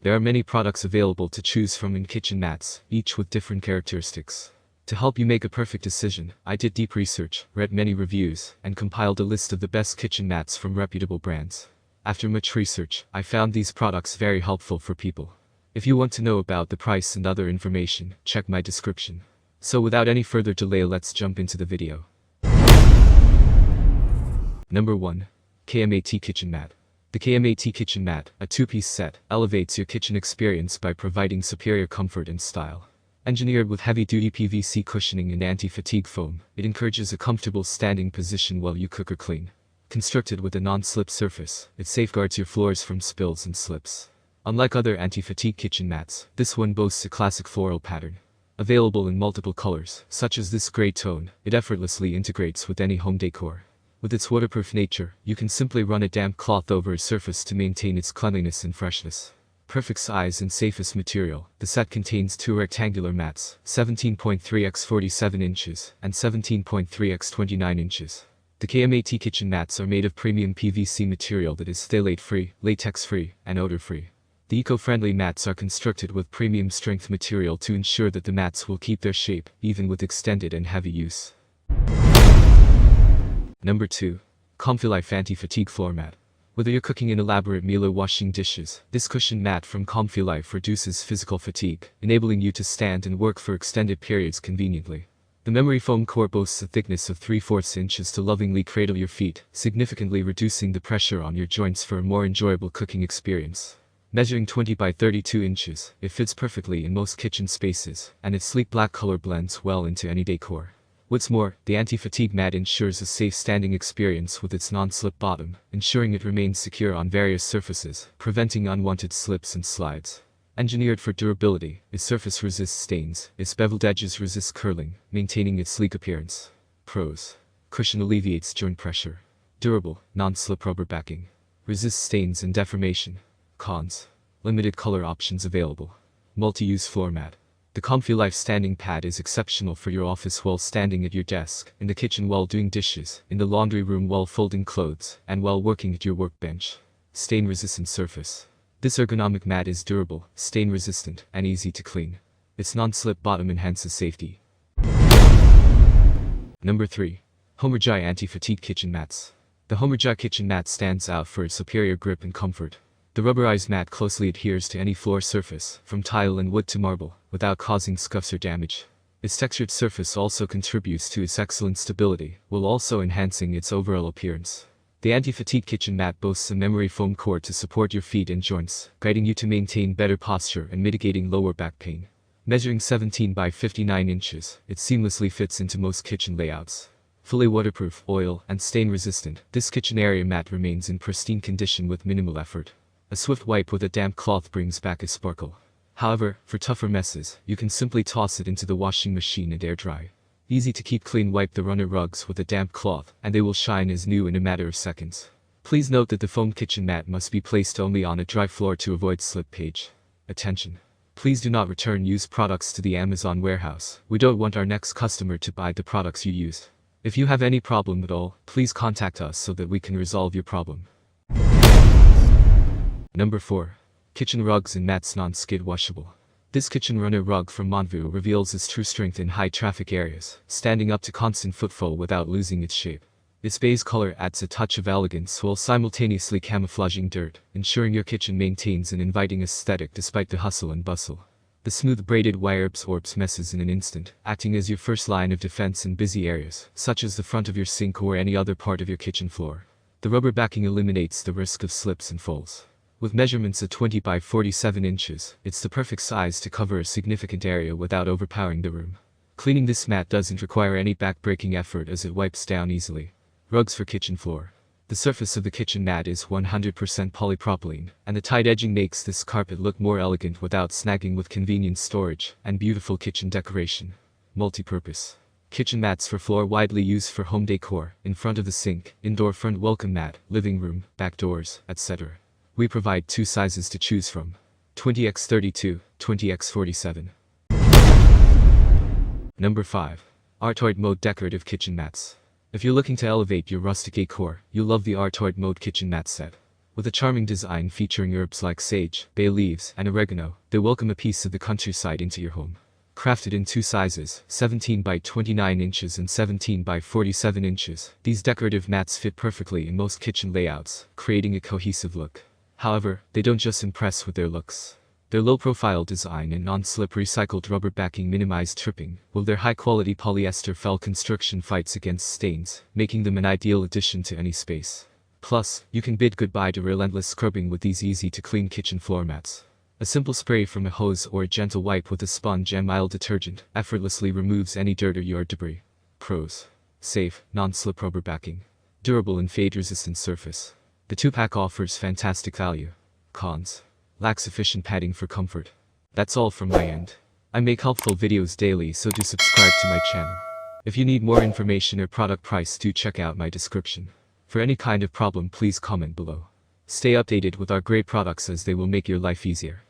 There are many products available to choose from in kitchen mats, each with different characteristics. To help you make a perfect decision, I did deep research, read many reviews, and compiled a list of the best kitchen mats from reputable brands. After much research, I found these products very helpful for people. If you want to know about the price and other information, check my description. So without any further delay, let's jump into the video. Number 1. KMAT Kitchen Mat. The KMAT Kitchen Mat, a two-piece set, elevates your kitchen experience by providing superior comfort and style. Engineered with heavy-duty PVC cushioning and anti-fatigue foam, it encourages a comfortable standing position while you cook or clean. Constructed with a non-slip surface, it safeguards your floors from spills and slips. Unlike other anti-fatigue kitchen mats, this one boasts a classic floral pattern. Available in multiple colors, such as this gray tone, it effortlessly integrates with any home decor. With its waterproof nature, you can simply run a damp cloth over a surface to maintain its cleanliness and freshness. Perfect size and safest material, the set contains two rectangular mats, 17.3 x 47 inches and 17.3 x 29 inches. The KMAT kitchen mats are made of premium PVC material that is phthalate-free, latex-free, and odor-free. The eco-friendly mats are constructed with premium strength material to ensure that the mats will keep their shape, even with extended and heavy use. Number 2. ComfiLife Anti-Fatigue Floor Mat. Whether you're cooking an elaborate meal or washing dishes, this cushion mat from ComfiLife reduces physical fatigue, enabling you to stand and work for extended periods conveniently. The memory foam core boasts a thickness of 3/4 inches to lovingly cradle your feet, significantly reducing the pressure on your joints for a more enjoyable cooking experience. Measuring 20 by 32 inches, it fits perfectly in most kitchen spaces, and its sleek black color blends well into any decor. What's more, the anti-fatigue mat ensures a safe standing experience with its non-slip bottom, ensuring it remains secure on various surfaces, preventing unwanted slips and slides. Engineered for durability, its surface resists stains, its beveled edges resist curling, maintaining its sleek appearance. Pros. Cushion alleviates joint pressure. Durable, non-slip rubber backing. Resists stains and deformation. Cons. Limited color options available. Multi-use floor mat. The ComfiLife standing pad is exceptional for your office while standing at your desk, in the kitchen while doing dishes, in the laundry room while folding clothes, and while working at your workbench. Stain-resistant surface. This ergonomic mat is durable, stain-resistant, and easy to clean. Its non-slip bottom enhances safety. Number 3. Homerjai Anti-Fatigue Kitchen Mats. The Homerjai kitchen mat stands out for its superior grip and comfort. The rubberized mat closely adheres to any floor surface, from tile and wood to marble, without causing scuffs or damage. Its textured surface also contributes to its excellent stability, while also enhancing its overall appearance. The anti-fatigue kitchen mat boasts a memory foam core to support your feet and joints, guiding you to maintain better posture and mitigating lower back pain. Measuring 17 by 59 inches, it seamlessly fits into most kitchen layouts. Fully waterproof, oil, and stain-resistant, this kitchen area mat remains in pristine condition with minimal effort. A swift wipe with a damp cloth brings back its sparkle. However, for tougher messes, you can simply toss it into the washing machine and air dry. Easy to keep clean, wipe the runner rugs with a damp cloth, and they will shine as new in a matter of seconds. Please note that the foam kitchen mat must be placed only on a dry floor to avoid slip page. Attention! Please do not return used products to the Amazon warehouse. We don't want our next customer to buy the products you used. If you have any problem at all, please contact us so that we can resolve your problem. Number 4. Kitchen Rugs and Mats Non-Skid Washable. This kitchen runner rug from Montvue reveals its true strength in high traffic areas, standing up to constant footfall without losing its shape. Its beige color adds a touch of elegance while simultaneously camouflaging dirt, ensuring your kitchen maintains an inviting aesthetic despite the hustle and bustle. The smooth braided wire absorbs messes in an instant, acting as your first line of defense in busy areas, such as the front of your sink or any other part of your kitchen floor. The rubber backing eliminates the risk of slips and falls. With measurements of 20 by 47 inches, it's the perfect size to cover a significant area without overpowering the room. Cleaning this mat doesn't require any back-breaking effort as it wipes down easily. Rugs for kitchen floor. The surface of the kitchen mat is 100% polypropylene, and the tight edging makes this carpet look more elegant without snagging, with convenient storage and beautiful kitchen decoration. Multi-purpose. Kitchen mats for floor, widely used for home decor, in front of the sink, indoor front welcome mat, living room, back doors, etc. We provide two sizes to choose from: 20x32, 20x47. Number 5. Artoid Mode Decorative Kitchen Mats. If you're looking to elevate your rustic decor, you'll love the Artoid Mode Kitchen Mat Set. With a charming design featuring herbs like sage, bay leaves, and oregano, they welcome a piece of the countryside into your home. Crafted in two sizes, 17 by 29 inches and 17 by 47 inches, these decorative mats fit perfectly in most kitchen layouts, creating a cohesive look. However, they don't just impress with their looks. Their low-profile design and non-slip recycled rubber backing minimize tripping, while their high-quality polyester felt construction fights against stains, making them an ideal addition to any space. Plus, you can bid goodbye to relentless scrubbing with these easy-to-clean kitchen floor mats. A simple spray from a hose or a gentle wipe with a sponge and mild detergent effortlessly removes any dirt or yard debris. Pros: safe, non-slip rubber backing. Durable and fade-resistant surface. The 2-pack offers fantastic value. Cons: lacks sufficient padding for comfort. That's all from my end. I make helpful videos daily, so do subscribe to my channel. If you need more information or product price, do check out my description. For any kind of problem, please comment below. Stay updated with our great products as they will make your life easier.